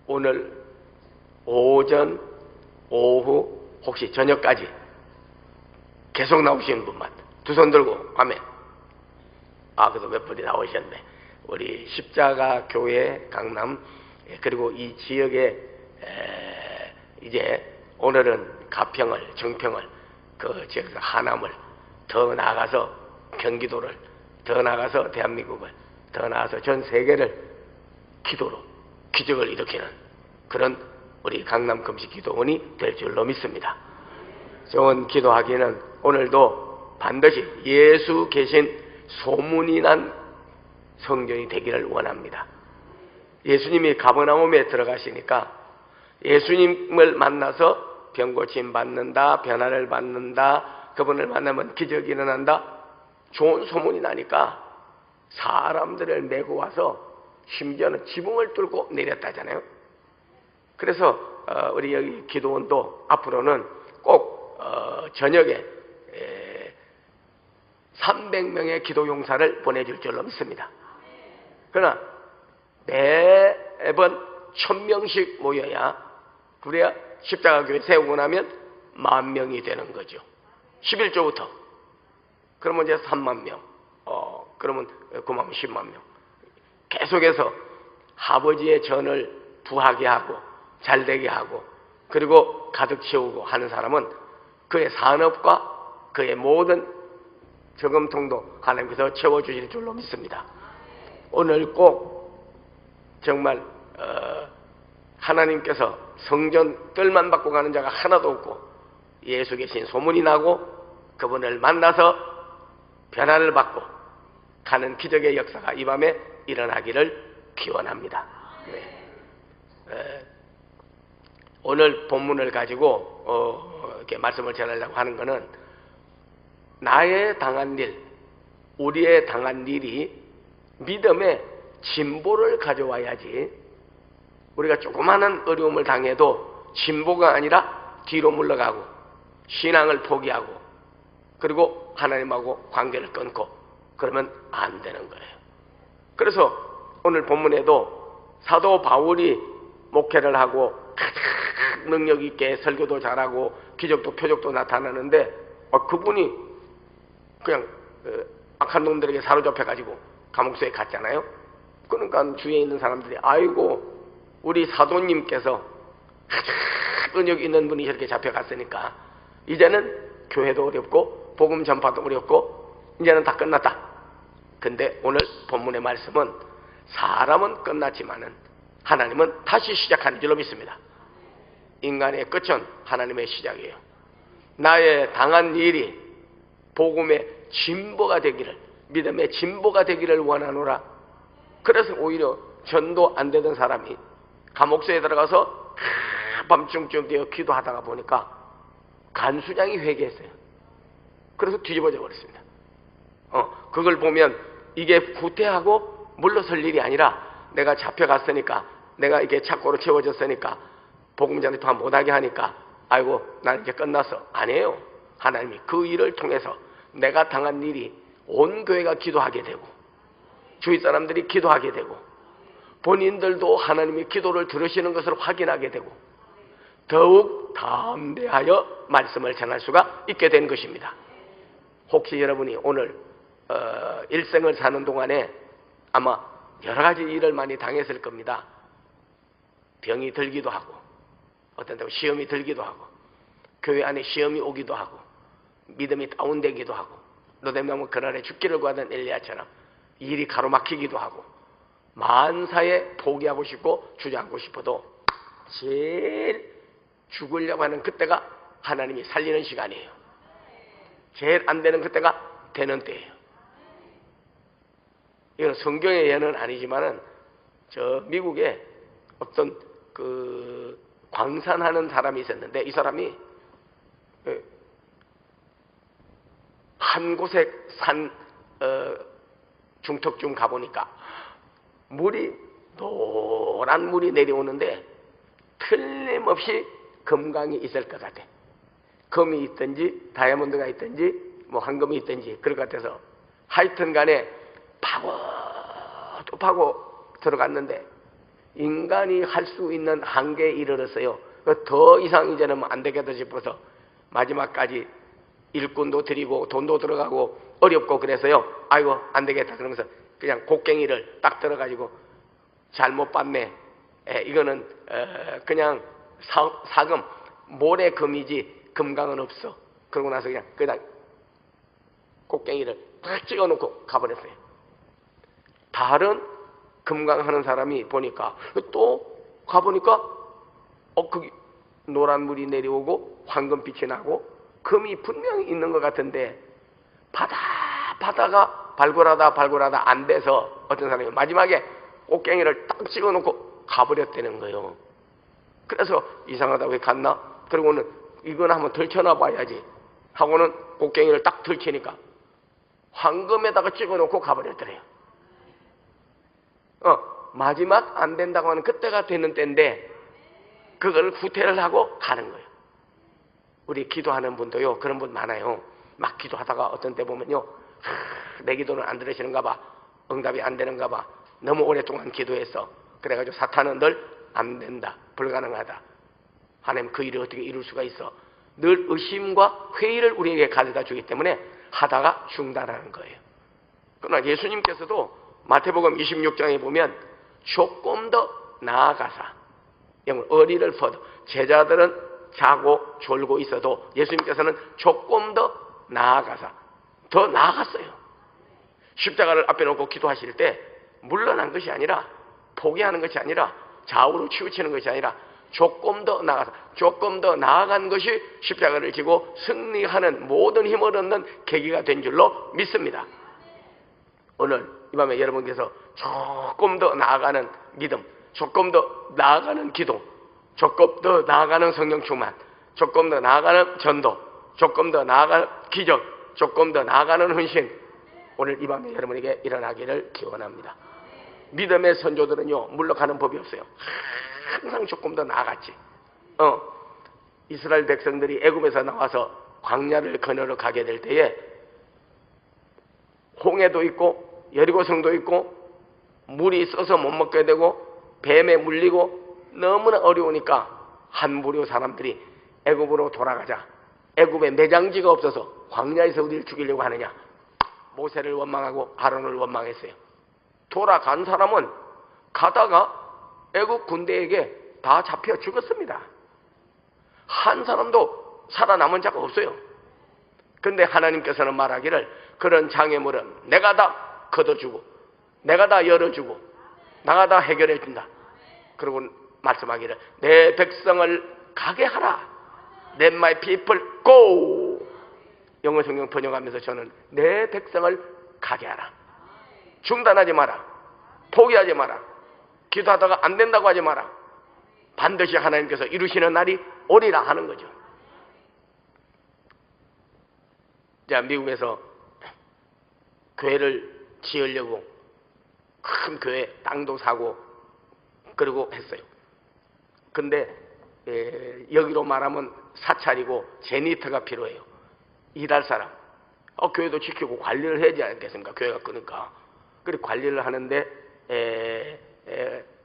오늘 오전, 오후, 혹시 저녁까지 계속 나오시는 분만 두 손 들고 아멘. 그래도 몇 분이 나오셨네. 우리 십자가 교회 강남, 그리고 이 지역에 이제 오늘은 가평을, 정평을, 그 지역에서 하남을, 더 나아가서 경기도를, 더 나아가서 대한민국을, 더 나아가서 전 세계를 기도로 기적을 일으키는 그런 우리 강남 금식기도원이 될 줄로 믿습니다. 좋은 기도하기는 오늘도 반드시 예수 계신 소문이 난 성전이 되기를 원합니다. 예수님이 가버나움에 들어가시니까 예수님을 만나서 병고침 받는다, 변화를 받는다, 그분을 만나면 기적이 일어난다, 좋은 소문이 나니까 사람들을 메고 와서 심지어는 지붕을 뚫고 내렸다잖아요. 그래서 우리 여기 기도원도 앞으로는 꼭 저녁에 300명의 기도용사를 보내줄 줄로 믿습니다. 그러나 매번 1000명씩 모여야, 그래야 십자가교회 세우고 나면 10,000명이 되는 거죠. 11조부터. 그러면 이제 30,000명, 그러면 9만 10만 명. 계속해서 아버지의 전을 부하게 하고 잘되게 하고 그리고 가득 채우고 하는 사람은 그의 산업과 그의 모든 저금통도 하나님께서 채워주실 줄로 믿습니다. 오늘 꼭 정말 하나님께서 성전 뜰만 받고 가는 자가 하나도 없고 예수 계신 소문이 나고 그분을 만나서 변화를 받고 가는 기적의 역사가 이 밤에 일어나기를 기원합니다. 오늘 본문을 가지고 이렇게 말씀을 전하려고 하는 것은 나의 당한 일, 우리의 당한 일이 믿음의 진보를 가져와야지, 우리가 조그마한 어려움을 당해도 진보가 아니라 뒤로 물러가고 신앙을 포기하고 그리고 하나님하고 관계를 끊고 그러면 안 되는 거예요. 그래서 오늘 본문에도 사도 바울이 목회를 하고 가장 능력 있게 설교도 잘하고 기적도 표적도 나타나는데 그분이 그냥 악한 놈들에게 사로잡혀가지고 감옥소에 갔잖아요. 그러니까 주위에 있는 사람들이 아이고 우리 사도님께서 가장 능력 있는 분이 저렇게 잡혀갔으니까 이제는 교회도 어렵고 복음 전파도 어렵고 이제는 다 끝났다. 근데 오늘 본문의 말씀은 사람은 끝났지만은 하나님은 다시 시작하는 줄로 믿습니다. 인간의 끝은 하나님의 시작이에요. 나의 당한 일이 복음의 진보가 되기를, 믿음의 진보가 되기를 원하노라. 그래서 오히려 전도 안 되던 사람이 감옥소에 들어가서 밤중쯤 되어 기도하다가 보니까 간수장이 회개했어요. 그래서 뒤집어져 버렸습니다. 그걸 보면 이게 후퇴하고 물러설 일이 아니라 내가 잡혀갔으니까, 내가 이게 착고로 채워졌으니까, 복음 전파 못하게 하니까 아이고 난 이제 끝났어. 아니에요. 하나님이 그 일을 통해서 내가 당한 일이 온 교회가 기도하게 되고 주위 사람들이 기도하게 되고 본인들도 하나님의 기도를 들으시는 것을 확인하게 되고 더욱 담대하여 말씀을 전할 수가 있게 된 것입니다. 혹시 여러분이 오늘 일생을 사는 동안에 아마 여러 가지 일을 많이 당했을 겁니다. 병이 들기도 하고 어떤 때 시험이 들기도 하고 교회 안에 시험이 오기도 하고 믿음이 다운되기도 하고 너댓나무 그날에 죽기를 구하던 엘리야처럼 일이 가로막히기도 하고 만사에 포기하고 싶고 주저앉고 싶어도 제일 죽으려고 하는 그때가 하나님이 살리는 시간이에요. 제일 안 되는 그때가 되는 때예요. 이건 성경의 예는 아니지만은 저 미국에 어떤 그 광산하는 사람이 있었는데 이 사람이 한 곳에 산 중턱쯤 가보니까 물이 노란 물이 내려오는데 틀림없이 금강이 있을 것 같아. 금이 있든지 다이아몬드가 있든지 뭐 황금이 있든지 그럴 것 같아서 하여튼 간에 파고 또 파고 들어갔는데 인간이 할 수 있는 한계에 이르렀어요. 더 이상 이제는 안 되겠다 싶어서 마지막까지 일꾼도 드리고 돈도 들어가고 어렵고 그래서요. 아이고 안 되겠다 그러면서 그냥 곡괭이를 딱 들어가지고 잘못 봤네. 이거는 그냥 사금 모래 금이지 금강은 없어. 그러고 나서 그냥 그다 곡괭이를 딱 찍어놓고 가버렸어요. 다른 금강하는 사람이 보니까 또 가보니까 거기 노란 물이 내려오고 황금빛이 나고 금이 분명히 있는 것 같은데 바다가 발굴하다 안 돼서 어떤 사람이 마지막에 곡괭이를 딱 찍어놓고 가버렸다는 거예요. 그래서 이상하다 왜 갔나? 그러고는 이건 한번 들쳐놔 봐야지 하고는 곡괭이를 딱 들치니까 황금에다가 찍어놓고 가버렸더래요. 마지막 안 된다고 하는 그때가 되는 때인데 그걸 후퇴를 하고 가는 거예요. 우리 기도하는 분도요 그런 분 많아요. 막 기도하다가 어떤 때 보면요 내 기도는 안 들으시는가 봐, 응답이 안 되는가 봐, 너무 오랫동안 기도했어. 그래가지고 사탄은 늘 안 된다, 불가능하다, 하나님 그 일을 어떻게 이룰 수가 있어, 늘 의심과 회의를 우리에게 가져다 주기 때문에 하다가 중단하는 거예요. 그러나 예수님께서도 마태복음 26장에 보면 조금 더 나아가사, 어리를 퍼도 제자들은 자고 졸고 있어도 예수님께서는 조금 더 나아가사 더 나아갔어요. 십자가를 앞에 놓고 기도하실 때 물러난 것이 아니라, 포기하는 것이 아니라, 좌우로 치우치는 것이 아니라 조금 더 나아가서 조금 더 나아간 것이 십자가를 지고 승리하는 모든 힘을 얻는 계기가 된 줄로 믿습니다. 오늘 이 밤에 여러분께서 조금 더 나아가는 믿음, 조금 더 나아가는 기도, 조금 더 나아가는 성령 충만, 조금 더 나아가는 전도, 조금 더 나아가는 기적, 조금 더 나아가는 헌신, 오늘 이 밤에 여러분에게 일어나기를 기원합니다. 믿음의 선조들은요 물러가는 법이 없어요. 항상 조금 더 나아갔지. 이스라엘 백성들이 애굽에서 나와서 광야를 건너러 가게 될 때에 홍해도 있고 여리고성도 있고 물이 있어서 못 먹게 되고 뱀에 물리고 너무나 어려우니까 한 부류 사람들이 애굽으로 돌아가자. 애굽에 매장지가 없어서 광야에서 우리를 죽이려고 하느냐, 모세를 원망하고 아론을 원망했어요. 돌아간 사람은 가다가 애굽 군대에게 다 잡혀 죽었습니다. 한 사람도 살아남은 자가 없어요. 그런데 하나님께서는 말하기를 그런 장애물은 내가 다 걷어주고 내가 다 열어주고 내가 다 해결해준다. 그리고 말씀하기를 내 백성을 가게 하라. Let my people go. 영어 성경 번역하면서 저는 내 백성을 가게 하라. 중단하지 마라. 포기하지 마라. 기도하다가 안 된다고 하지 마라. 반드시 하나님께서 이루시는 날이 오리라 하는 거죠. 자, 미국에서 교회를 지으려고 큰 교회 땅도 사고 그러고 했어요. 근데 여기로 말하면 사찰이고 제니터가 필요해요. 일할 사람. 교회도 지키고 관리를 해야지 않겠습니까? 교회가 크니까. 그리고 관리를 하는데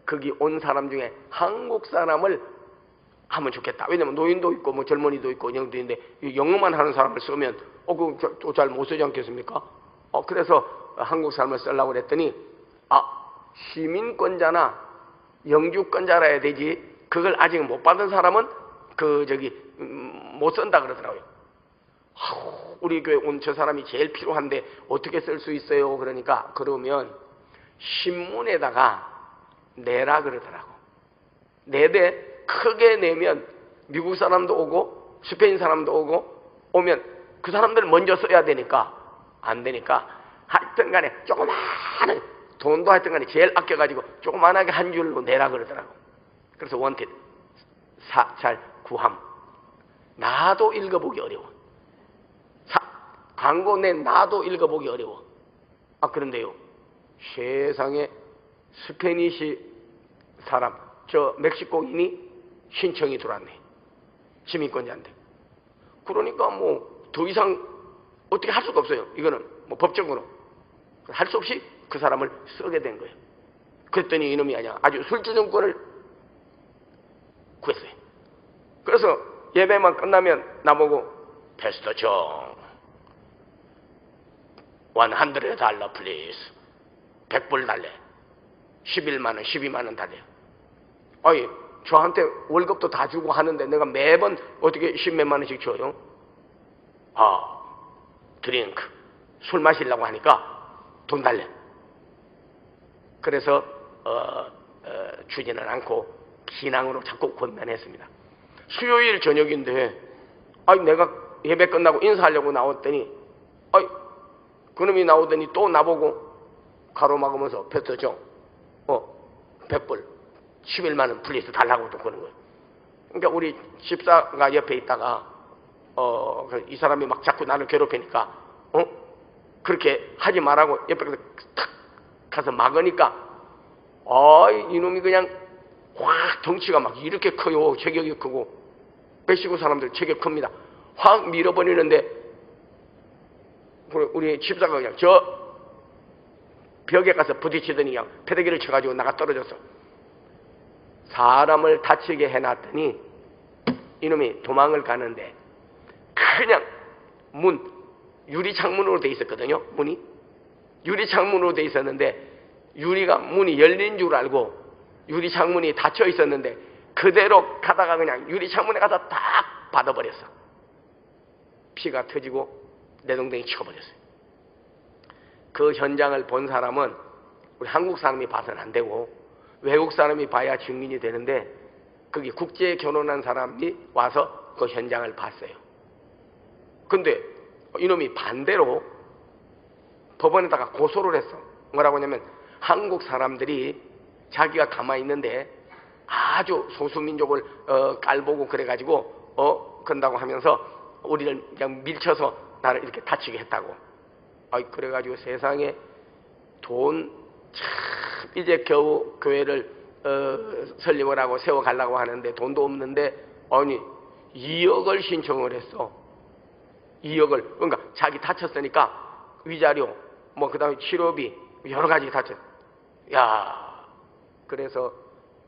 거기 온 사람 중에 한국 사람을 하면 좋겠다. 왜냐면 노인도 있고 뭐 젊은이도 있고 영도 있는데 영어만 하는 사람을 쓰면 그거 잘 못 쓰지 않겠습니까? 그래서 한국 사람을 쓰려고 그랬더니 시민권자나 영주권자라 해야 되지 그걸 아직 못 받은 사람은 못 쓴다 그러더라고요. 우리 교회 온 저 사람이 제일 필요한데 어떻게 쓸 수 있어요? 그러니까 그러면 신문에다가 내라 그러더라고. 내되 크게 내면 미국 사람도 오고 스페인 사람도 오고 오면 그 사람들 먼저 써야 되니까 안 되니까 하여튼 간에 조그마한 돈도 하여튼 간에 제일 아껴가지고 조그만하게 한 줄로 내라 그러더라고. 그래서 원티드 사찰 구함 나도 읽어보기 어려워. 광고 낸 나도 읽어보기 어려워. 그런데요 세상에 스페니시 사람 저 멕시코인이 신청이 들어왔네. 시민권자인데. 그러니까 뭐 더 이상 어떻게 할 수가 없어요. 이거는 뭐 법적으로 할 수 없이 그 사람을 쓰게 된 거예요. 그랬더니 이놈이 아주 술주정권을 구했어요. 그래서 예배만 끝나면 나보고 패스터 정 $100 플리즈 100불 달래. 11만원 12만원 달래요. 아니 저한테 월급도 다 주고 하는데 내가 매번 어떻게 10몇만원씩 줘요? 드링크 술 마시려고 하니까 돈 달래. 그래서 주지는 않고 신앙으로 자꾸 권면했습니다. 수요일 저녁인데 내가 예배 끝나고 인사하려고 나왔더니 그놈이 나오더니 또 나보고 가로막으면서 패스터 정 100불 11만원 플리스 달라고 또 그러는 거예요. 그러니까 우리 집사가 옆에 있다가 이 사람이 막 자꾸 나를 괴롭히니까 그렇게 하지 말라고 옆에 탁 가서 막으니까 이놈이 그냥 확 덩치가 막 이렇게 커요. 체격이 크고 멕시코 사람들 체격 큽니다. 확 밀어버리는데 우리 집사가 그냥 저 벽에 가서 부딪히더니 그냥 패대기를 쳐가지고 나가 떨어졌어. 사람을 다치게 해놨더니 이놈이 도망을 가는데 그냥 유리 창문으로 돼 있었거든요. 문이 유리 창문으로 돼 있었는데 문이 열린 줄 알고 유리 창문이 닫혀 있었는데 그대로 가다가 그냥 유리 창문에 가서 딱 받아버렸어. 피가 터지고 내동댕이 쳐버렸어요. 그 현장을 본 사람은 우리 한국 사람이 봐서는 안 되고 외국 사람이 봐야 증인이 되는데 거기 국제 결혼한 사람이 와서 그 현장을 봤어요. 근데 이놈이 반대로 법원에다가 고소를 했어. 뭐라고 하냐면 한국 사람들이 자기가 가만히 있는데 아주 소수민족을 깔보고 그래가지고 그런다고 하면서 우리를 그냥 밀쳐서 나를 이렇게 다치게 했다고. 그래가지고 세상에 돈 참 이제 겨우 교회를 설립을 하고 세워가려고 하는데 돈도 없는데 2억을 신청을 했어. 2억을. 그러니까 자기 다쳤으니까 위자료 그 다음에 치료비 여러 가지 다쳤. 그래서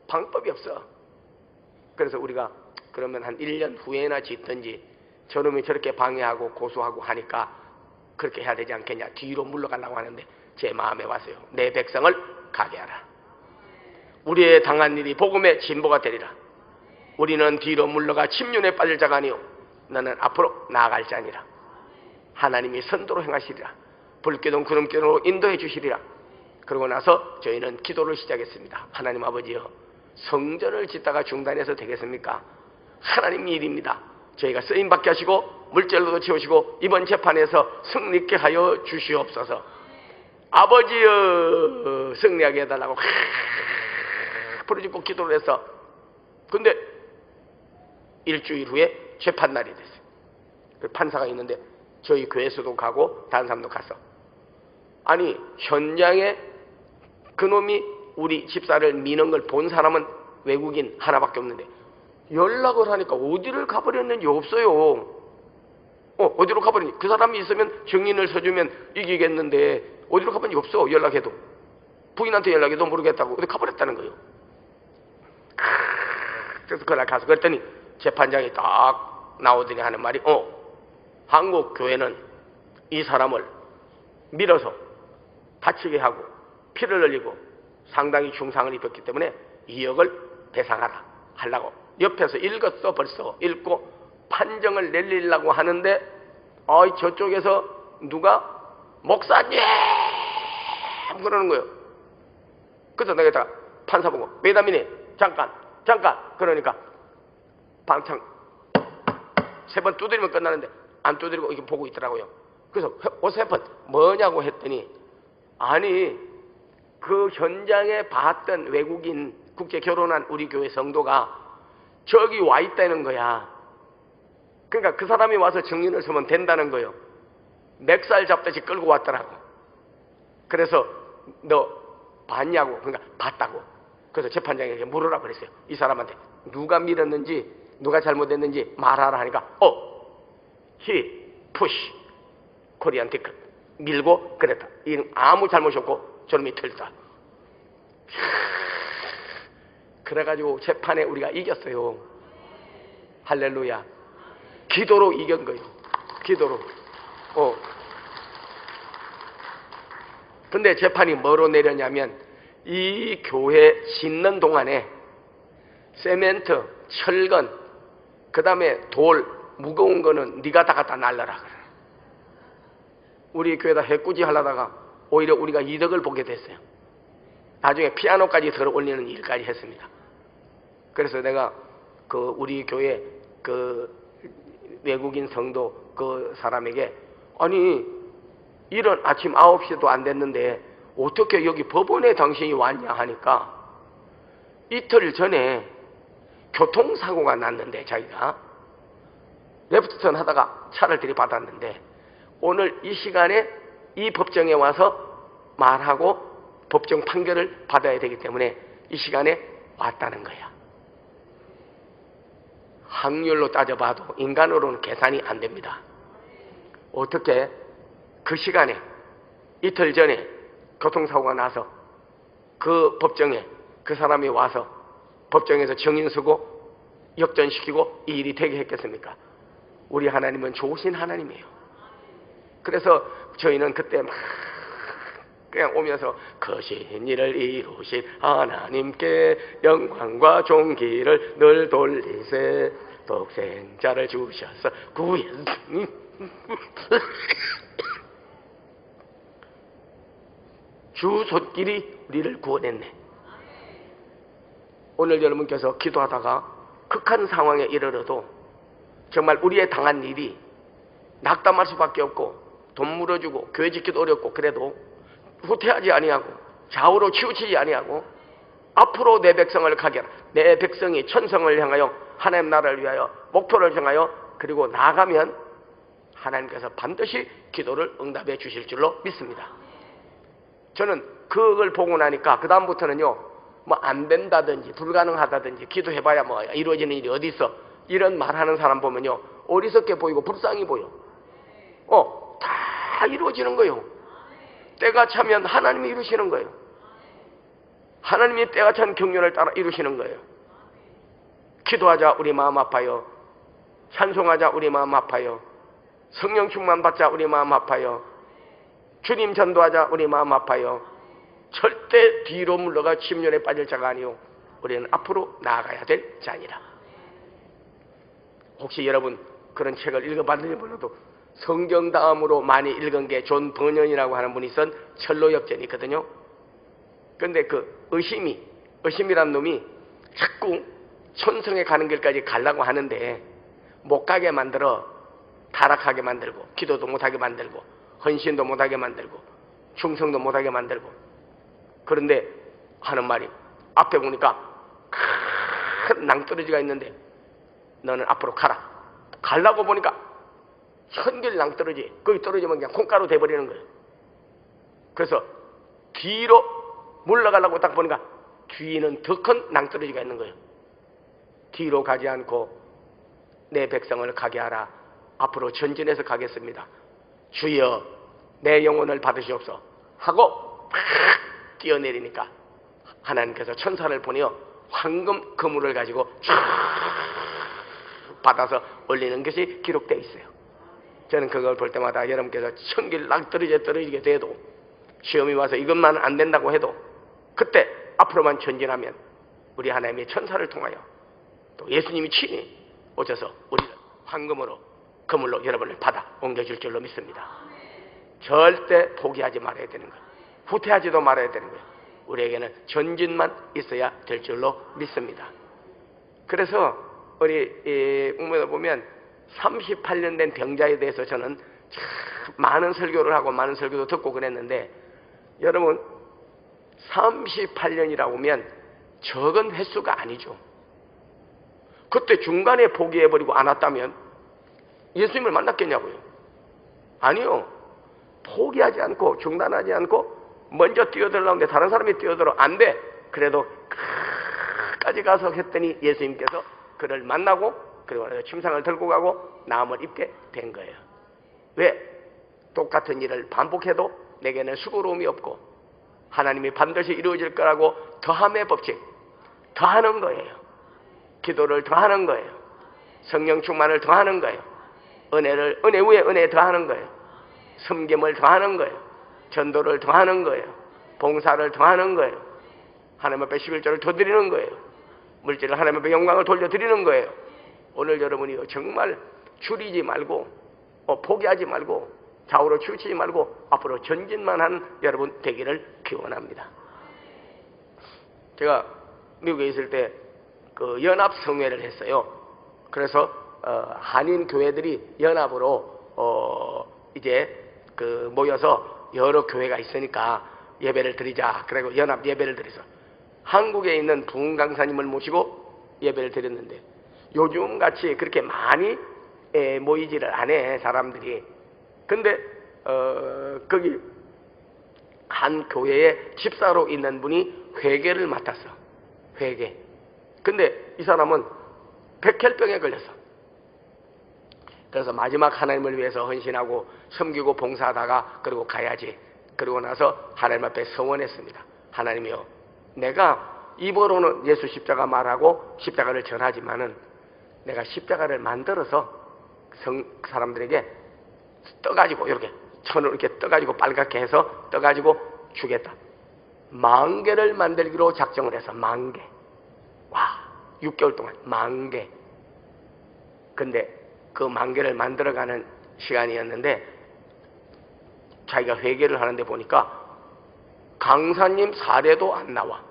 방법이 없어. 그래서 우리가 그러면 한 1년 후에나 짓든지 저놈이 저렇게 방해하고 고소하고 하니까 그렇게 해야 되지 않겠냐. 뒤로 물러가려고 하는데 제 마음에 왔어요. 내 백성을 가게 하라. 우리의 당한 일이 복음의 진보가 되리라. 우리는 뒤로 물러가 침륜에 빠질 자가 아니요 너는 앞으로 나아갈 자니라. 하나님이 선도로 행하시리라. 불기둥 구름기둥으로 인도해 주시리라. 그러고 나서 저희는 기도를 시작했습니다. 하나님 아버지여, 성전을 짓다가 중단해서 되겠습니까? 하나님 일입니다. 저희가 쓰임받게 하시고 물질로도 채우시고 이번 재판에서 승리케 하여 주시옵소서. 아버지여, 승리하게 해달라고 부르짖고 기도를 했어. 근데 일주일 후에 재판날이 됐어요. 판사가 있는데 저희 교회에서도 가고 다른 사람도 갔어. 아니 현장에 그놈이 우리 집사를 미는 걸 본 사람은 외국인 하나밖에 없는데 연락을 하니까 어디를 가버렸는지 없어요. 어디로 가버렸는지. 그 사람이 있으면 증인을 서주면 이기겠는데 어디로 가버린지 없어. 연락해도 부인한테 연락해도 모르겠다고 어디 가버렸다는 거예요. 그래서 그날 가서 그랬더니 재판장이 딱 나오더니 하는 말이 한국 교회는 이 사람을 밀어서 다치게 하고 피를 흘리고 상당히 중상을 입혔기 때문에 2억을 배상하라 하려고 옆에서 읽었어. 벌써 읽고 판정을 내리려고 하는데 저쪽에서 누가 목사님 그러는 거예요. 그래서 내가 판사 보고 매담이네 잠깐 그러니까 방창 3번 두드리면 끝나는데 안 두드리고 이렇게 보고 있더라고요. 그래서 어세번 뭐냐고 했더니 아니 그 현장에 봤던 외국인 국제 결혼한 우리 교회 성도가 저기 와 있다는 거야. 그러니까 그 사람이 와서 증인을 서면 된다는 거예요. 맥살 잡듯이 끌고 왔더라고. 그래서 너 봤냐고. 그러니까 봤다고. 그래서 재판장에게 물으라 그랬어요. 이 사람한테 누가 밀었는지 누가 잘못했는지 말하라 하니까 he push 코리안 티켓 밀고 그랬다. 이는 아무 잘못이 없고 저놈이 틀렸다. 그래가지고 재판에 우리가 이겼어요. 할렐루야. 기도로 이긴 거예요. 기도로. 근데 재판이 뭐로 내렸냐면, 이 교회 짓는 동안에 세멘트, 철근, 그 다음에 돌, 무거운 거는 네가 다 갖다 날라라. 우리 교회다 해꾸지 하려다가 오히려 우리가 이득을 보게 됐어요. 나중에 피아노까지 들어 올리는 일까지 했습니다. 그래서 내가 우리 교회 외국인 성도 그 사람에게, 아니 일은 아침 9시도 안 됐는데 어떻게 여기 법원에 당신이 왔냐 하니까, 이틀 전에 교통사고가 났는데 자기가 레프트턴 하다가 차를 들이받았는데 오늘 이 시간에 이 법정에 와서 말하고 법정 판결을 받아야 되기 때문에 이 시간에 왔다는 거야. 확률로 따져봐도 인간으로는 계산이 안 됩니다. 어떻게 그 시간에 이틀 전에 교통사고가 나서 그 법정에 그 사람이 와서 법정에서 증인 서고 역전시키고 이 일이 되게 했겠습니까? 우리 하나님은 좋으신 하나님이에요. 그래서 저희는 그때 막 그냥 오면서 거신 일을 이루신 하나님께 영광과 존귀를 늘 돌리세, 독생자를 주셔서 구했으니 주 손길이 우리를 구원했네. 오늘 여러분께서 기도하다가 극한 상황에 이르러도 정말 우리의 당한 일이 낙담할 수밖에 없고 돈 물어주고 교회 짓기도 어렵고, 그래도 후퇴하지 아니하고 좌우로 치우치지 아니하고 앞으로 내 백성을 가게 하라. 내 백성이 천성을 향하여 하나님 나라를 위하여 목표를 정하여 그리고 나아가면 하나님께서 반드시 기도를 응답해 주실 줄로 믿습니다. 저는 그걸 보고 나니까 그 다음부터는요, 뭐 안 된다든지 불가능하다든지 기도해봐야 뭐 이루어지는 일이 어디 있어, 이런 말하는 사람 보면요 어리석게 보이고 불쌍히 보여. 다 이루어지는 거예요. 때가 차면 하나님이 이루시는 거예요. 하나님이 때가 찬 경륜을 따라 이루시는 거예요. 기도하자 우리 마음 아파요. 찬송하자 우리 마음 아파요. 성령 충만 받자 우리 마음 아파요. 주님 전도하자 우리 마음 아파요. 절대 뒤로 물러가 침륜에 빠질 자가 아니요, 우리는 앞으로 나아가야 될 자니라. 혹시 여러분 그런 책을 읽어봤는지 몰라도 성경 다음으로 많이 읽은 게 존 버년이라고 하는 분이 쓴 철로역전이 있거든요. 그런데 그 의심이란 놈이 자꾸 천성에 가는 길까지 가려고 하는데 못 가게 만들어 타락하게 만들고, 기도도 못하게 만들고, 헌신도 못하게 만들고, 충성도 못하게 만들고. 그런데 하는 말이, 앞에 보니까 큰 낭떠러지가 있는데 너는 앞으로 가라. 가려고 보니까 천길 낭떠러지, 거기 떨어지면 그냥 콩가루 돼버리는 거예요. 그래서 뒤로 물러가려고 딱 보니까 뒤에는 더 큰 낭떠러지가 있는 거예요. 뒤로 가지 않고 내 백성을 가게 하라. 앞으로 전진해서 가겠습니다. 주여 내 영혼을 받으시옵소서 하고 팍 뛰어내리니까 하나님께서 천사를 보내어 황금 그물을 가지고 쫙 받아서 올리는 것이 기록되어 있어요. 저는 그걸 볼 때마다 여러분께서 천길 떨어지게 돼도, 시험이 와서 이것만 안 된다고 해도 그때 앞으로만 전진하면 우리 하나님의 천사를 통하여 또 예수님이 친히 오셔서 우리를 황금으로 그물로 여러분을 받아 옮겨줄 줄로 믿습니다. 절대 포기하지 말아야 되는 거예요. 후퇴하지도 말아야 되는 거예요. 우리에게는 전진만 있어야 될 줄로 믿습니다. 그래서 우리 공부에 보면 38년 된 병자에 대해서 저는 참 많은 설교를 하고 많은 설교도 듣고 그랬는데, 여러분 38년이라고 하면 적은 횟수가 아니죠. 그때 중간에 포기해버리고 안 왔다면 예수님을 만났겠냐고요? 아니요. 포기하지 않고 중단하지 않고 먼저 뛰어들라는데 다른 사람이 뛰어들어 안 돼. 그래도 끝까지 가서 했더니 예수님께서 그를 만나고 그리고 침상을 들고 가고 나음을 입게 된 거예요. 왜? 똑같은 일을 반복해도 내게는 수고로움이 없고 하나님이 반드시 이루어질 거라고 더함의 법칙, 더하는 거예요. 기도를 더하는 거예요. 성령 충만을 더하는 거예요. 은혜 위에 은혜 더하는 거예요. 섬김을 더하는 거예요. 전도를 더하는 거예요. 봉사를 더하는 거예요. 하나님 앞에 11조를 더 드리는 거예요. 물질을 하나님 앞에 영광을 돌려드리는 거예요. 오늘 여러분이 정말 줄이지 말고 포기하지 말고 좌우로 치우치지 말고 앞으로 전진만 하는 여러분 되기를 기원합니다. 제가 미국에 있을 때 그 연합성회를 했어요. 그래서 한인 교회들이 연합으로 이제 그 모여서 여러 교회가 있으니까 예배를 드리자. 그리고 연합 예배를 드려서 한국에 있는 부흥 강사님을 모시고 예배를 드렸는데 요즘 같이 그렇게 많이 모이지를 않아 사람들이. 근데 거기 한 교회에 집사로 있는 분이 회계를 맡았어. 회계. 근데 이 사람은 백혈병에 걸렸어. 그래서 마지막 하나님을 위해서 헌신하고 섬기고 봉사하다가 그리고 가야지. 그러고 나서 하나님 앞에 서원했습니다. 하나님이여, 내가 입으로는 예수 십자가 말하고 십자가를 전하지만은 내가 십자가를 만들어서 사람들에게 떠가지고 이렇게 천으로 이렇게 떠가지고 빨갛게 해서 떠가지고 주겠다. 10,000개를 만들기로 작정을 해서 10,000개. 와, 6개월 동안 10,000개. 근데 그 10,000개를 만들어가는 시간이었는데 자기가 회개를 하는데 보니까 강사님 사례도 안 나와.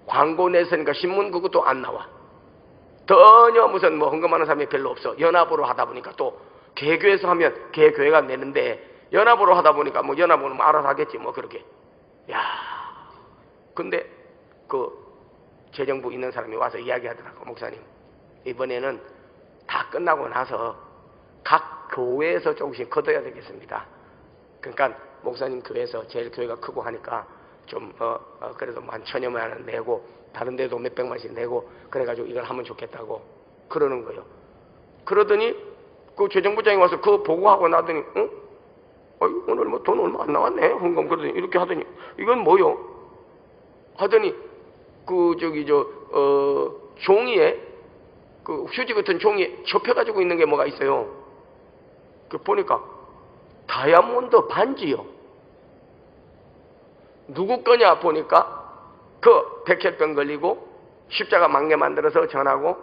광고 냈으니까 신문 그것도 안 나와. 전혀 무슨 뭐 헌금하는 사람이 별로 없어. 연합으로 하다 보니까 또 개교에서 하면 개교회가 내는데 연합으로 하다 보니까 뭐 연합으로 뭐 알아서 하겠지 뭐 그렇게. 야, 근데 그 재정부 있는 사람이 와서 이야기하더라고. 목사님, 이번에는 다 끝나고 나서 각 교회에서 조금씩 걷어야 되겠습니다. 그러니까 목사님 교회에서 제일 교회가 크고 하니까 좀 그래도 뭐 한 1,000여만 원 내고 다른 데도 몇백만씩 내고 그래가지고 이걸 하면 좋겠다고 그러는 거예요. 그러더니 그 재정부장이 와서 그거 보고하고 나더니 오늘 뭐 돈 얼마 안 나왔네 헌금. 그러더니 이렇게 하더니 이건 뭐요? 하더니 그 저기 종이에 그 휴지 같은 종이에 접혀가지고 있는 게 뭐가 있어요. 그 보니까 다이아몬드 반지요. 누구 거냐 보니까 그 백혈병 걸리고 십자가 10,000개 만들어서 전하고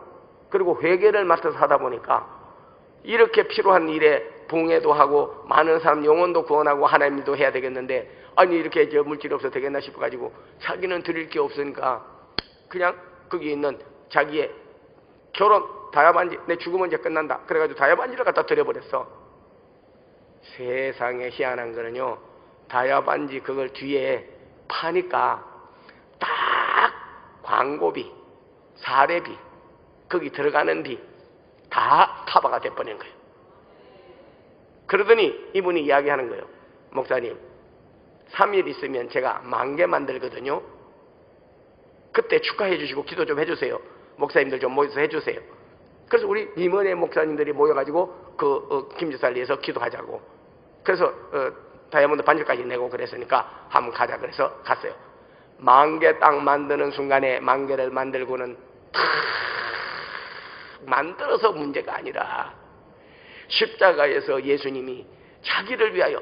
그리고 회개를 맡아서 하다 보니까 이렇게 필요한 일에 붕해도 하고 많은 사람 영혼도 구원하고 하나님도 해야 되겠는데 아니 이렇게 물질이 없어도 되겠나 싶어가지고 자기는 드릴 게 없으니까 그냥 거기 있는 자기의 결혼 다이아반지 내 죽으면 이제 끝난다 그래가지고 다이아반지를 갖다 드려버렸어. 세상에 희한한 거는요, 다이아반지 그걸 뒤에 파니까 딱 광고비, 사례비, 거기 들어가는 비 다 커버가 돼버린 거예요. 그러더니 이분이 이야기하는 거예요. 목사님, 3일 있으면 제가 10,000개 만들거든요. 그때 축하해 주시고 기도 좀 해주세요. 목사님들 좀 모여서 해주세요. 그래서 우리 임원회 목사님들이 모여가지고 김지사를 위해서 기도하자고. 그래서 다이아몬드 반지까지 내고 그랬으니까 한번 가자 그래서 갔어요. 10,000개 딱 만드는 순간에 10,000개를 만들고는 만들어서 문제가 아니라 십자가에서 예수님이 자기를 위하여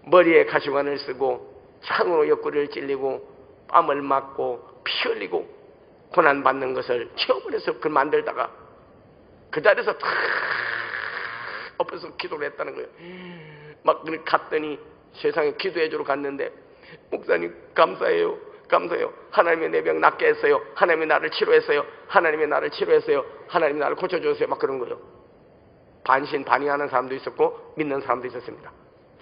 머리에 가시관을 쓰고 창으로 옆구리를 찔리고 뺨을 맞고 피 흘리고 고난받는 것을 체험을 해서 그걸 만들다가 그 자리에서 탁 엎어서 기도를 했다는 거예요. 막 갔더니 세상에 기도해주러 갔는데 목사님 감사해요. 감사해요. 하나님이 내 병 낫게 했어요. 하나님이 나를 치료했어요. 하나님이 나를 치료했어요. 하나님이 나를 고쳐주세요. 막 그런 거예요. 반신반의하는 사람도 있었고 믿는 사람도 있었습니다.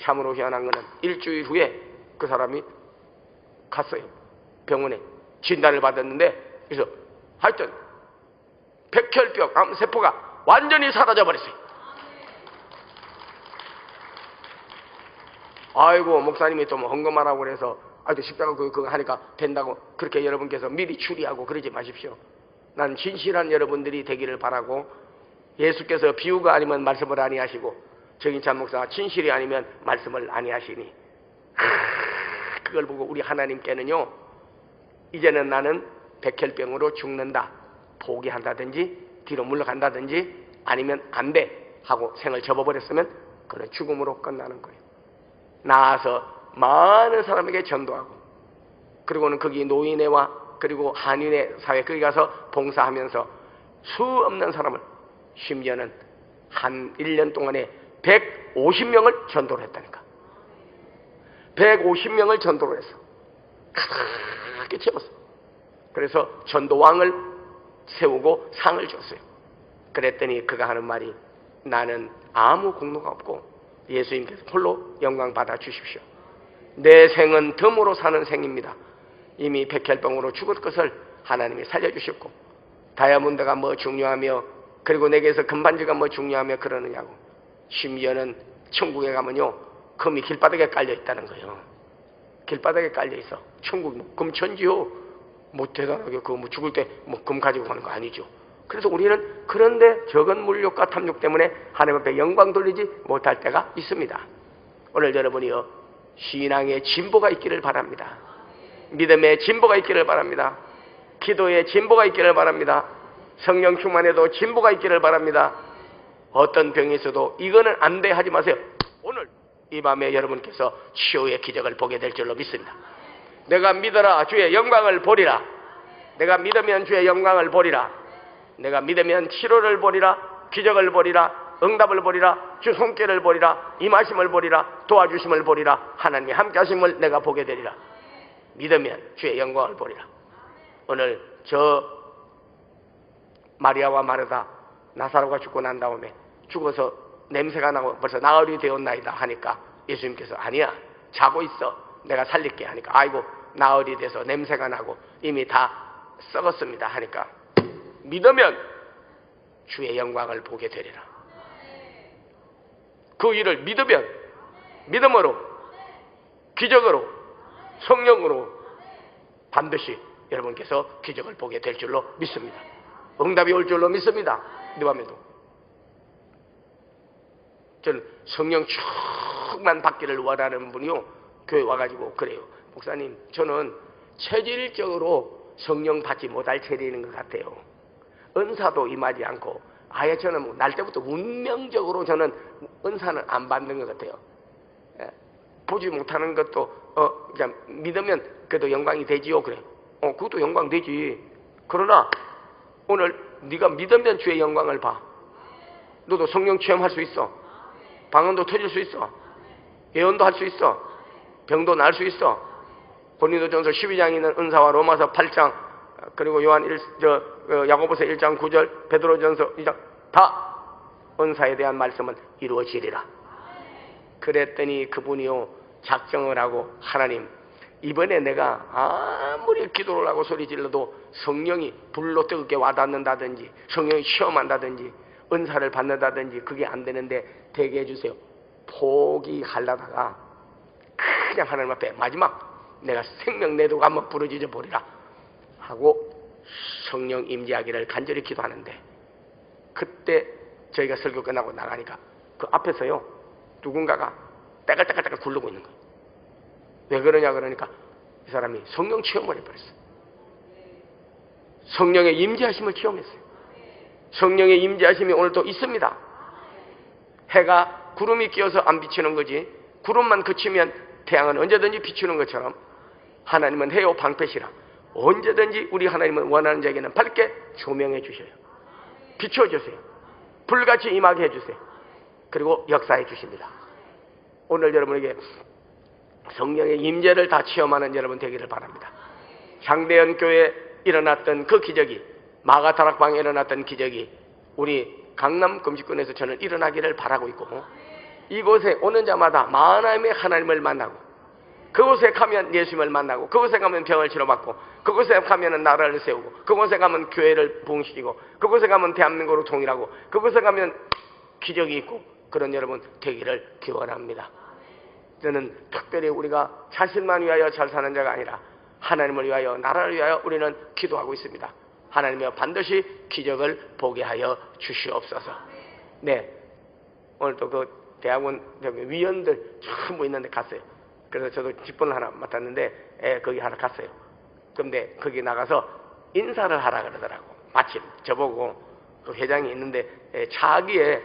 참으로 희한한 거는 일주일 후에 그 사람이 갔어요. 병원에 진단을 받았는데 그래서 하여튼 백혈병 암세포가 완전히 사라져 버렸어요. 아이고 목사님이 또 뭐 헌금하라고 그래서 아이고 십자가 그거 하니까 된다고 그렇게 여러분께서 미리 추리하고 그러지 마십시오. 난 진실한 여러분들이 되기를 바라고 예수께서 비유가 아니면 말씀을 아니하시고 정인찬 목사가 진실이 아니면 말씀을 아니하시니 그걸 보고 우리 하나님께는요 이제는 나는 백혈병으로 죽는다, 포기한다든지 뒤로 물러간다든지 아니면 안 돼 하고 생을 접어버렸으면 그는 죽음으로 끝나는 거예요. 나와서 많은 사람에게 전도하고, 그리고는 거기 노인회와 그리고 한인회 사회 거기 가서 봉사하면서 수 없는 사람을, 심지어는 한 1년 동안에 150명을 전도를 했다니까. 150명을 전도를 했어. 크게 채웠어. 그래서 전도왕을 세우고 상을 줬어요. 그랬더니 그가 하는 말이, 나는 아무 공로가 없고 예수님께서 홀로 영광 받아 주십시오. 내 생은 덤으로 사는 생입니다. 이미 백혈병으로 죽을 것을 하나님이 살려주셨고, 다이아몬드가 뭐 중요하며 그리고 내게서 금반지가 뭐 중요하며 그러느냐고. 심지어는 천국에 가면요, 금이 길바닥에 깔려 있다는 거예요. 길바닥에 깔려 있어. 천국 뭐 금천지요. 뭐 대단하게 그거 뭐 죽을 때 뭐 금 가지고 가는 거 아니죠. 그래서 우리는 그런데 적은 물욕과 탐욕 때문에 하나님 앞에 영광 돌리지 못할 때가 있습니다. 오늘 여러분이요, 신앙의 진보가 있기를 바랍니다. 믿음의 진보가 있기를 바랍니다. 기도의 진보가 있기를 바랍니다. 성령 충만에도 진보가 있기를 바랍니다. 어떤 병이 있어도 이거는 안 돼 하지 마세요. 오늘 이 밤에 여러분께서 치유의 기적을 보게 될 줄로 믿습니다. 내가 믿어라 주의 영광을 보리라. 내가 믿으면 주의 영광을 보리라. 내가 믿으면 치료를 보리라. 기적을 보리라. 응답을 보리라. 주 손길을 보리라. 임하심을 보리라. 도와주심을 보리라. 하나님의 함께 하심을 내가 보게 되리라. 믿으면 주의 영광을 보리라. 오늘 저 마리아와 마르다, 나사로가 죽고 난 다음에 죽어서 냄새가 나고 벌써 나흘이 되었나이다 하니까 예수님께서 아니야, 자고 있어, 내가 살릴게 하니까, 아이고 나흘이 돼서 냄새가 나고 이미 다 썩었습니다 하니까, 믿으면 주의 영광을 보게 되리라. 그 일을 믿으면, 믿음으로, 기적으로, 성령으로 반드시 여러분께서 기적을 보게 될 줄로 믿습니다. 응답이 올 줄로 믿습니다. 이 밤에도 저는 성령 충만 받기를 원하는 분이요, 교회 와가지고 그래요. 목사님, 저는 체질적으로 성령 받지 못할 체질인 것 같아요. 은사도 임하지 않고 아예 저는 뭐 날 때부터 운명적으로 저는 은사는 안 받는 것 같아요. 보지 못하는 것도 그냥 믿으면 그래도 영광이 되지요. 그래. 그것도 영광 되지. 그러나 오늘 네가 믿으면 주의 영광을 봐. 너도 성령 체험할 수 있어. 방언도 터질 수 있어. 예언도 할 수 있어. 병도 날 수 있어. 고린도전서 12장에 있는 은사와 로마서 8장 그리고 야고보서 1장 9절 베드로전서 2장 다 은사에 대한 말씀은 이루어지리라. 그랬더니 그분이요, 작정을 하고, 하나님 이번에 내가 아무리 기도를 하고 소리 질러도 성령이 불로 뜨겁게 와닿는다든지 성령이 시험한다든지 은사를 받는다든지 그게 안 되는데 되게 해주세요. 포기하려다가 그냥 하나님 앞에 마지막 내가 생명 내도가 한번 부러지져 버리라 하고 성령 임재하기를 간절히 기도하는데, 그때 저희가 설교 끝나고 나가니까 그 앞에서요 누군가가 따글따글따글 굴르고 있는 거예요. 왜 그러냐 그러니까 이 사람이 성령 체험을 해버렸어요. 성령의 임재하심을 체험했어요. 성령의 임재하심이 오늘도 있습니다. 해가 구름이 끼어서 안 비치는 거지, 구름만 그치면 태양은 언제든지 비추는 것처럼 하나님은 해요 방패시라. 언제든지 우리 하나님은 원하는 자에게는 밝게 조명해 주셔요. 비춰주세요. 불같이 임하게 해주세요. 그리고 역사해 주십니다. 오늘 여러분에게 성령의 임재를 다 체험하는 여러분 되기를 바랍니다. 향대현 교회에 일어났던 그 기적이, 마가다락방에 일어났던 기적이 우리 강남 금식군에서 저는 일어나기를 바라고 있고, 이곳에 오는 자마다 만함의 하나님을 만나고, 그곳에 가면 예수님을 만나고, 그곳에 가면 병을 치료받고, 그곳에 가면 나라를 세우고, 그곳에 가면 교회를 부흥시키고, 그곳에 가면 대한민국으로 통일하고, 그곳에 가면 기적이 있고, 그런 여러분 되기를 기원합니다. 저는 특별히 우리가 자신만 위하여 잘 사는 자가 아니라 하나님을 위하여, 나라를 위하여 우리는 기도하고 있습니다. 하나님이여 반드시 기적을 보게 하여 주시옵소서. 네, 오늘도 그 대학원 위원들 전부 있는데 갔어요. 그래서 저도 직분을 하나 맡았는데 거기 하나 갔어요. 근데 거기 나가서 인사를 하라 그러더라고. 마침 저보고 그 회장이 있는데 차기에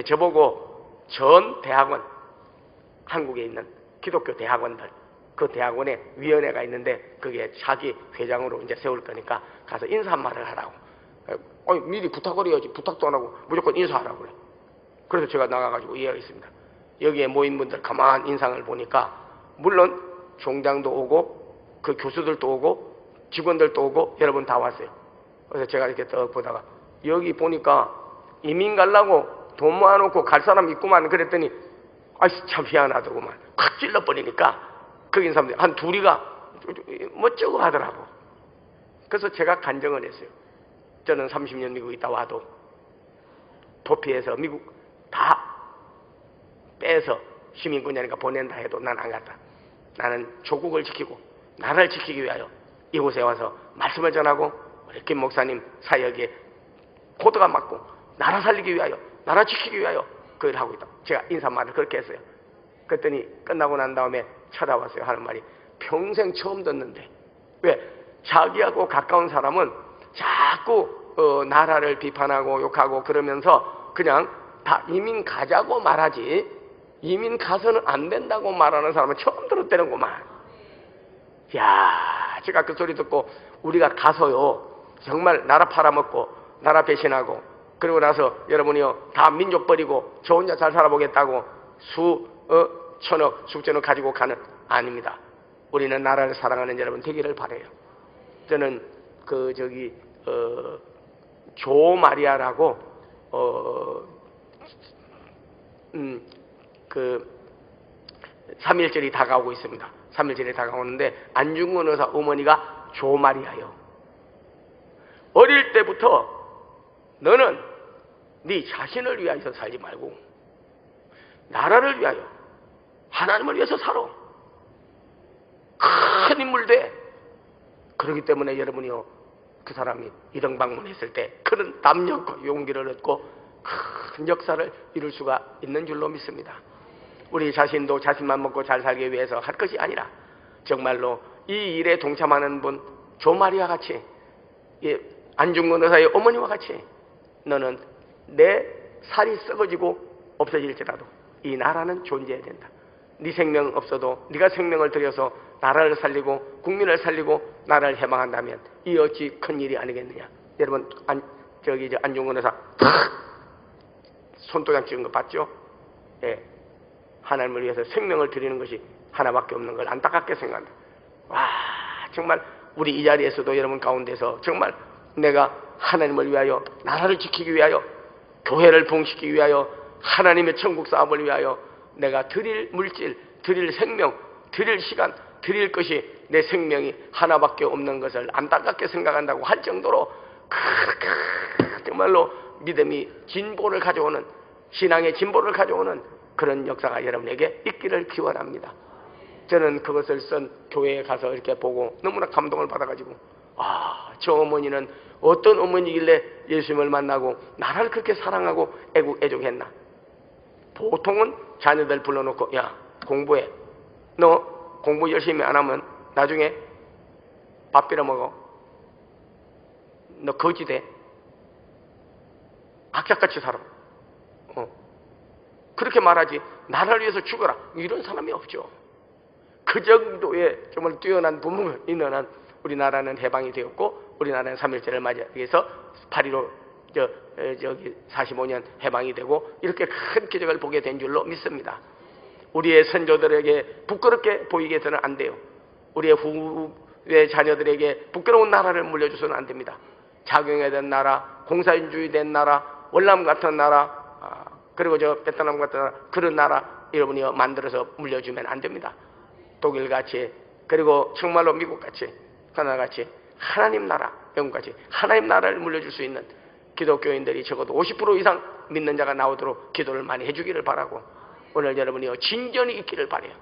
저보고 전 대학원, 한국에 있는 기독교 대학원들, 그 대학원에 위원회가 있는데 거기에 자기 회장으로 이제 세울 거니까 가서 인사 한 말을 하라고. 미리 부탁을 해야지. 부탁도 안 하고 무조건 인사하라고 그래. 그래서 제가 나가가지고 이야기했습니다. 여기에 모인 분들 가만 인상을 보니까 물론 총장도 오고 그 교수들도 오고 직원들도 오고 여러분 다 왔어요. 그래서 제가 이렇게 딱 보다가 여기 보니까 이민 가려고 돈 모아놓고 갈 사람 있구만 그랬더니 참 희한하더구만. 확 찔러버리니까 거기 있는 사람들이 한 둘이가 멋쩍어 하더라고. 그래서 제가 간증을 했어요. 저는 30년 미국에 있다 와도 도피해서 미국 다 빼서 시민군이니까 보낸다 해도 난 안 갔다. 나는 조국을 지키고 나라를 지키기 위하여 이곳에 와서 말씀을 전하고 우리 김 목사님 사역에 코드가 맞고 나라 살리기 위하여 나라 지키기 위하여 그 일을 하고 있다. 제가 인사말을 그렇게 했어요. 그랬더니 끝나고 난 다음에 찾아왔어요. 하는 말이 평생 처음 듣는데 왜? 자기하고 가까운 사람은 자꾸 나라를 비판하고 욕하고 그러면서 그냥 다 이민 가자고 말하지 이민 가서는 안 된다고 말하는 사람은 처음 들었다는구만. 야, 제가 그 소리 듣고 우리가 가서요 정말 나라 팔아먹고 나라 배신하고 그러고 나서 여러분이요 다 민족 버리고 저 혼자 잘 살아보겠다고 천억 수천억 가지고 가는 아닙니다. 우리는 나라를 사랑하는 여러분 되기를 바라요. 저는 조 마리아라고 그 3.1절이 다가오고 있습니다. 3.1절이 다가오는데 안중근 의사 어머니가 조 마리아요. 어릴 때부터 너는 네 자신을 위하여 살지 말고 나라를 위하여 하나님을 위해서 살아. 큰 인물 돼. 그렇기 때문에 여러분이요 그 사람이 이등 방문했을 때 그런 담력과 용기를 얻고 큰 역사를 이룰 수가 있는 줄로 믿습니다. 우리 자신도 자신만 먹고 잘 살기 위해서 할 것이 아니라 정말로 이 일에 동참하는 분 조마리아 같이 안중근 의사의 어머니와 같이 너는 내 살이 썩어지고 없어질지라도 이 나라는 존재해야 된다. 네 생명 없어도 네가 생명을 들여서 나라를 살리고 국민을 살리고 나라를 해방한다면 이 어찌 큰 일이 아니겠느냐. 여러분 안중근 의사 손도장 찍은 거 봤죠? 예. 하나님을 위해서 생명을 드리는 것이 하나밖에 없는 걸 안타깝게 생각한다. 와, 정말 우리 이 자리에서도 여러분 가운데서 정말 내가 하나님을 위하여 나라를 지키기 위하여 교회를 부흥시키기 위하여 하나님의 천국 사업을 위하여 내가 드릴 물질, 드릴 생명, 드릴 시간, 드릴 것이 내 생명이 하나밖에 없는 것을 안타깝게 생각한다고 할 정도로 정말로 믿음이 진보를 가져오는 신앙의 진보를 가져오는 그런 역사가 여러분에게 있기를 기원합니다. 저는 그것을 쓴 교회에 가서 이렇게 보고 너무나 감동을 받아가지고 저 어머니는 어떤 어머니길래 예수님을 만나고 나라를 그렇게 사랑하고 애족했나. 보통은 자녀들 불러놓고 야 공부해. 너 공부 열심히 안 하면 나중에 밥 빌어먹어. 너 거지 돼. 악착같이 살아. 그렇게 말하지 나라를 위해서 죽어라 이런 사람이 없죠. 그 정도의 정말 뛰어난 부모가 있는 한 우리나라는 해방이 되었고 우리나라는 3.1절을 맞이하기 위해서 8.15 45년 해방이 되고 이렇게 큰 기적을 보게 된 줄로 믿습니다. 우리의 선조들에게 부끄럽게 보이게 해서는 안 돼요. 우리의 후의 자녀들에게 부끄러운 나라를 물려줘서는 안 됩니다. 작용해야 된 나라, 공산주의 된 나라, 월남 같은 나라, 그리고 베트남 같은 나라, 그런 나라 여러분이 만들어서 물려주면 안 됩니다. 독일같이 그리고 정말로 미국같이 가나다같이 하나님 나라, 영국같이 하나님 나라를 물려줄 수 있는 기독교인들이 적어도 50% 이상 믿는 자가 나오도록 기도를 많이 해주기를 바라고 오늘 여러분이 진전이 있기를 바라요.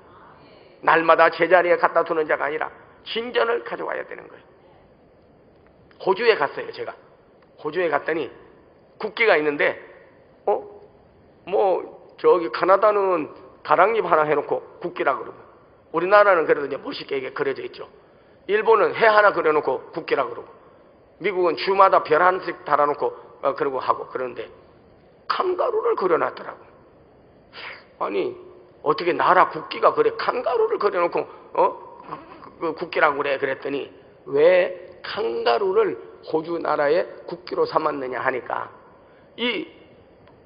날마다 제자리에 갖다 두는 자가 아니라 진전을 가져와야 되는 거예요. 호주에 갔어요. 제가 호주에 갔더니 국기가 있는데 저기 카나다는 가랑잎 하나 해놓고 국기라 그러고 우리나라는 그래도 이제 멋있게 이게 그려져 있죠. 일본은 해 하나 그려놓고 국기라 그러고, 미국은 주마다 별 하나씩 달아놓고 그러고 하고 그러는데 칸가루를 그려놨더라고. 아니 어떻게 나라 국기가 그래 칸가루를 그려놓고 그 국기라고 그래. 그랬더니 왜 칸가루를 호주 나라의 국기로 삼았느냐 하니까, 이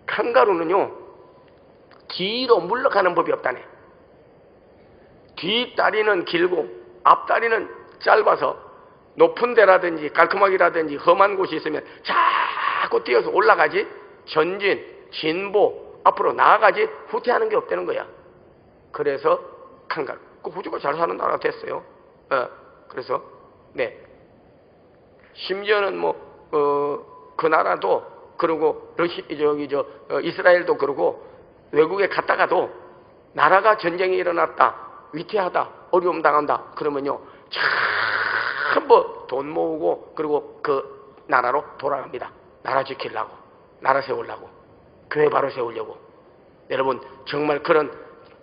칸가루는요 뒤로 물러가는 법이 없다네. 뒷다리는 길고 앞다리는 짧아서 높은 데라든지 깔끔하기라든지 험한 곳이 있으면 자꾸 뛰어서 올라가지, 전진, 진보, 앞으로 나아가지 후퇴하는 게 없다는 거야. 그래서 칸가루. 그 호주가 잘 사는 나라가 됐어요. 그래서 네. 심지어는 그 나라도 그러고 이스라엘도 그러고 외국에 갔다가도 나라가 전쟁이 일어났다, 위태하다, 어려움 당한다 그러면요 전부 돈 모으고 그리고 그 나라로 돌아갑니다. 나라 지키려고, 나라 세우려고, 교회 바로 세우려고. 여러분 정말 그런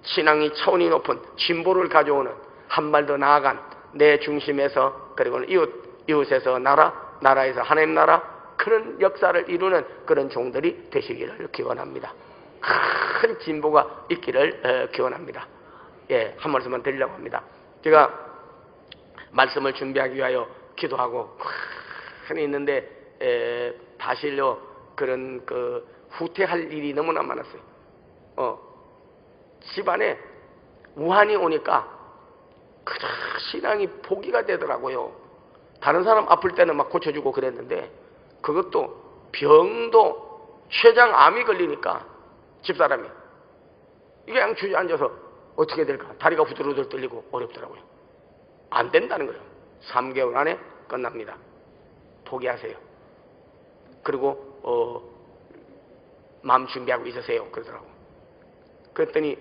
신앙이 차원이 높은 진보를 가져오는, 한 발 더 나아간 내 중심에서 그리고 이웃에서 나라에서 하나님 나라, 그런 역사를 이루는 그런 종들이 되시기를 기원합니다. 큰 진보가 있기를 기원합니다. 예, 한 말씀만 드리려고 합니다. 제가 말씀을 준비하기 위하여 기도하고 흔히 있는데 사실요 그런 그 후퇴할 일이 너무나 많았어요. 집안에 우환이 오니까 그저 신앙이 포기가 되더라고요. 다른 사람 아플 때는 막 고쳐주고 그랬는데, 그것도 병도 췌장암이 걸리니까 집사람이 이게 그냥 주저앉아서 어떻게 될까, 다리가 후들후들 떨리고 어렵더라고요. 안 된다는 거예요. 3개월 안에 끝납니다. 포기하세요. 그리고 마음 준비하고 있으세요 그러더라고. 그랬더니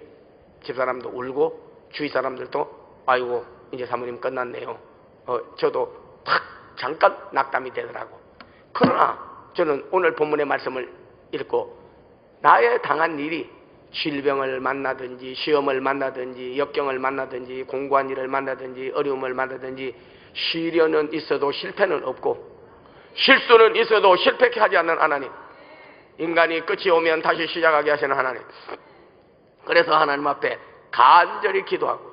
집사람도 울고 주위 사람들도 아이고 이제 사모님 끝났네요. 저도 탁 잠깐 낙담이 되더라고. 그러나 저는 오늘 본문의 말씀을 읽고 나의 당한 일이 질병을 만나든지 시험을 만나든지 역경을 만나든지 공고한 일을 만나든지 어려움을 만나든지 시련은 있어도 실패는 없고 실수는 있어도 실패케 하지 않는 하나님, 인간이 끝이 오면 다시 시작하게 하시는 하나님. 그래서 하나님 앞에 간절히 기도하고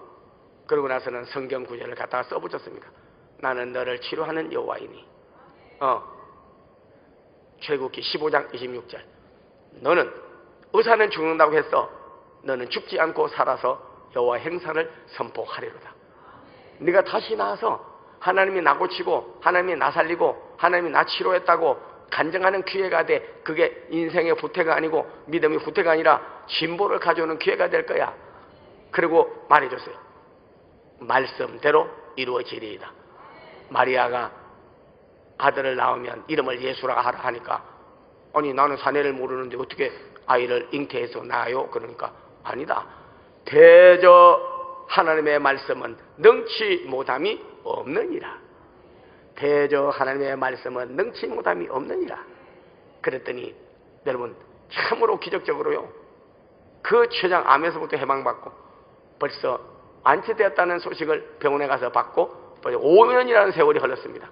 그러고 나서는 성경 구절을 갖다가 써붙였습니다. 나는 너를 치료하는 여호와이니. 출애굽기 15장 26절. 너는 의사는 죽는다고 했어. 너는 죽지 않고 살아서 여호와 행사를 선포하리로다. 네가 다시 나와서 하나님이 나 고치고 하나님이 나 살리고 하나님이 나 치료했다고 간증하는 기회가 돼. 그게 인생의 후퇴가 아니고 믿음의 후퇴가 아니라 진보를 가져오는 기회가 될 거야. 그리고 말해줬어요. 말씀대로 이루어지리이다. 마리아가 아들을 낳으면 이름을 예수라 하라 하니까, 아니 나는 사내를 모르는데 어떻게 아이를 잉태해서 낳아요? 그러니까 아니다. 대저 하나님의 말씀은 능치 못함이 없느니라. 대저 하나님의 말씀은 능치 못함이 없느니라. 그랬더니 여러분 참으로 기적적으로요 그 췌장암에서부터 해방받고 벌써 완치되었다는 소식을 병원에 가서 받고 벌써 5년이라는 세월이 흘렀습니다.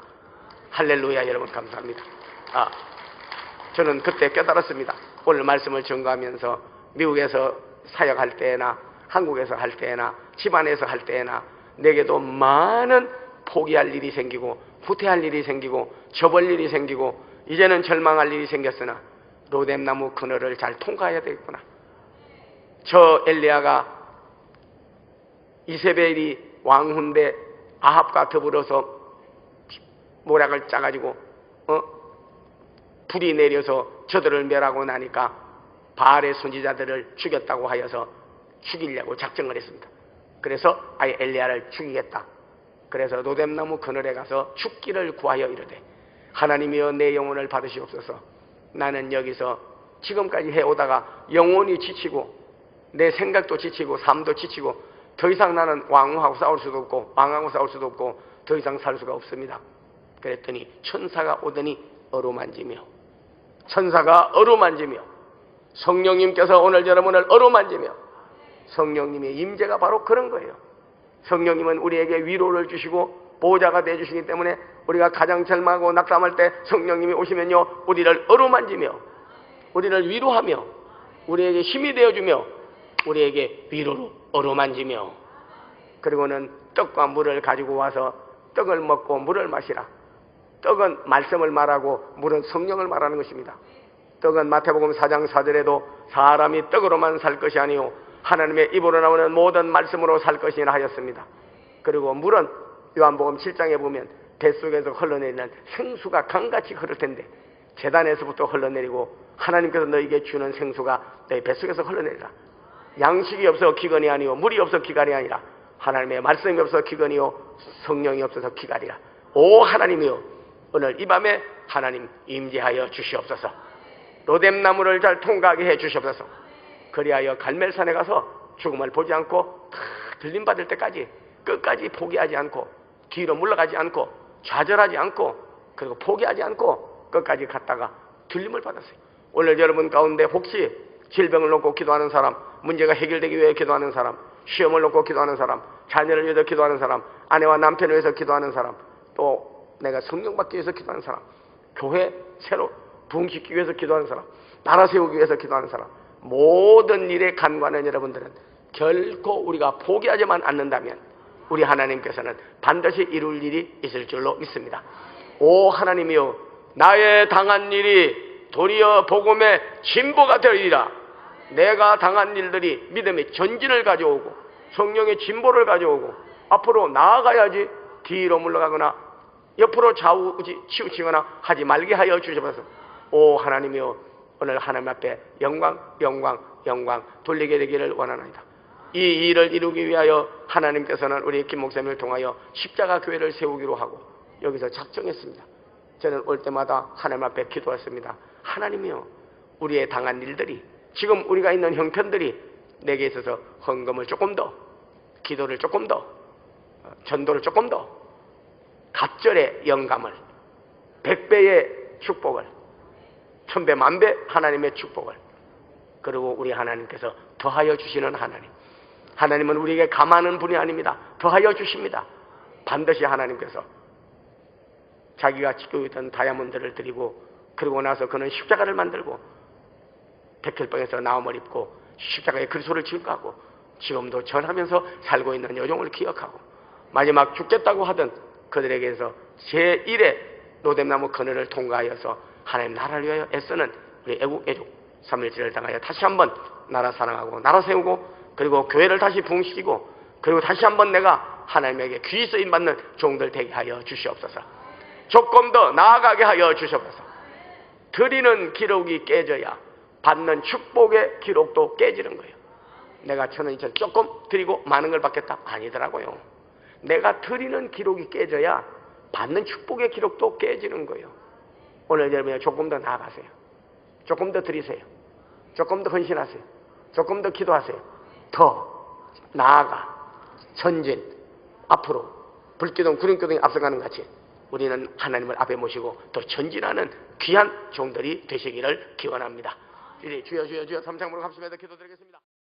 할렐루야. 여러분 감사합니다. 저는 그때 깨달았습니다. 오늘 말씀을 증거하면서 미국에서 사역할 때나 한국에서 할 때나 집안에서 할 때나 내게도 많은 포기할 일이 생기고 후퇴할 일이 생기고 접을 일이 생기고 이제는 절망할 일이 생겼으나 로뎀나무 그늘을 잘 통과해야 되겠구나. 저 엘리야가 이세벨이 왕후인데 아합과 더불어서 모략을 짜가지고 불이 내려서 저들을 멸하고 나니까 바알의 선지자들을 죽였다고 하여서 죽이려고 작정을 했습니다. 그래서 아예 엘리야를 죽이겠다. 그래서 로뎀나무 그늘에 가서 죽기를 구하여 이르되 하나님이여 내 영혼을 받으시옵소서. 나는 여기서 지금까지 해오다가 영혼이 지치고 내 생각도 지치고 삶도 지치고 더 이상 나는 왕하고 싸울 수도 없고 왕하고 싸울 수도 없고 더 이상 살 수가 없습니다. 그랬더니 천사가 오더니 어루만지며 성령님께서 오늘 여러분을 어루만지며 성령님의 임재가 바로 그런 거예요. 성령님은 우리에게 위로를 주시고 보호자가 되어주시기 때문에 우리가 가장 절망하고 낙담할 때 성령님이 오시면요, 우리를 어루만지며 우리를 위로하며 우리에게 힘이 되어주며 우리에게 위로로 어루만지며, 그리고는 떡과 물을 가지고 와서 떡을 먹고 물을 마시라. 떡은 말씀을 말하고 물은 성령을 말하는 것입니다. 떡은 마태복음 4장 4절에도 사람이 떡으로만 살 것이 아니요 하나님의 입으로 나오는 모든 말씀으로 살 것이라 하였습니다. 그리고 물은 요한복음 7장에 보면 뱃속에서 흘러내리는 생수가 강같이 흐를 텐데, 제단에서부터 흘러내리고 하나님께서 너에게 주는 생수가 너희 뱃속에서 흘러내리라. 양식이 없어 기근이 아니요 물이 없어 기갈이 아니라 하나님의 말씀이 없어 기근이요 성령이 없어서 기갈이라. 오 하나님이여, 오늘 이 밤에 하나님 임재하여 주시옵소서. 로뎀나무를 잘 통과하게 해 주시옵소서. 그리하여 갈멜산에 가서 죽음을 보지 않고 다 들림받을 때까지 끝까지 포기하지 않고 뒤로 물러가지 않고 좌절하지 않고 그리고 포기하지 않고 끝까지 갔다가 들림을 받았어요. 오늘 여러분 가운데 혹시 질병을 놓고 기도하는 사람, 문제가 해결되기 위해 기도하는 사람, 시험을 놓고 기도하는 사람, 자녀를 위해서 기도하는 사람, 아내와 남편을 위해서 기도하는 사람, 또 내가 성령 받기 위해서 기도하는 사람, 교회 새로 부흥시키기 위해서 기도하는 사람, 나라 세우기 위해서 기도하는 사람, 모든 일에 간과하는 여러분들은 결코 우리가 포기하지만 않는다면 우리 하나님께서는 반드시 이룰 일이 있을 줄로 믿습니다. 오 하나님이여, 나의 당한 일이 도리어 복음의 진보가 되리라. 내가 당한 일들이 믿음의 전진을 가져오고 성령의 진보를 가져오고 앞으로 나아가야지 뒤로 물러가거나 옆으로 치우치거나 하지 말게 하여 주셔서, 오 하나님이여, 오늘 하나님 앞에 영광 돌리게 되기를 원하나이다. 이 일을 이루기 위하여 하나님께서는 우리 김 목사님을 통하여 십자가 교회를 세우기로 하고 여기서 작정했습니다. 저는 올 때마다 하나님 앞에 기도했습니다. 하나님이여, 우리의 당한 일들이, 지금 우리가 있는 형편들이 내게 있어서 헌금을 조금 더, 기도를 조금 더, 전도를 조금 더, 갑절의 영감을, 100배의 축복을, 1000배 만배 하나님의 축복을, 그리고 우리 하나님께서 더하여 주시는 하나님, 하나님은 우리에게 감하는 분이 아닙니다. 더하여 주십니다. 반드시 하나님께서 자기가 지키고 있던 다이아몬드를 드리고, 그리고 나서 그는 십자가를 만들고 백혈병에서 나음을 입고 십자가에 그리스도를 질거하고 지금도 전하면서 살고 있는 여종을 기억하고 마지막 죽겠다고 하던 그들에게서 제1의 로뎀나무 그늘을 통과하여서 하나님 나라를 위하여 애쓰는 우리 애국 애족 3.1절을 당하여 다시 한번 나라 사랑하고 나라 세우고 그리고 교회를 다시 부흥시키고 그리고 다시 한번 내가 하나님에게 귀히 쓰임받는 종들 되게 하여 주시옵소서. 조금 더 나아가게 하여 주시옵소서. 드리는 기록이 깨져야 받는 축복의 기록도 깨지는 거예요. 내가 1,000원, 2,000원 조금 드리고 많은 걸 받겠다? 아니더라고요. 내가 드리는 기록이 깨져야 받는 축복의 기록도 깨지는 거예요. 오늘 여러분 조금 더 나아가세요. 조금 더 드리세요. 조금 더 헌신하세요. 조금 더 기도하세요. 더 나아가 전진 앞으로 불기둥 구름기둥이 앞서가는 같이 우리는 하나님을 앞에 모시고 더 전진하는 귀한 종들이 되시기를 기원합니다. 주여 주여 주여 3창으로 합심해서 기도드리겠습니다.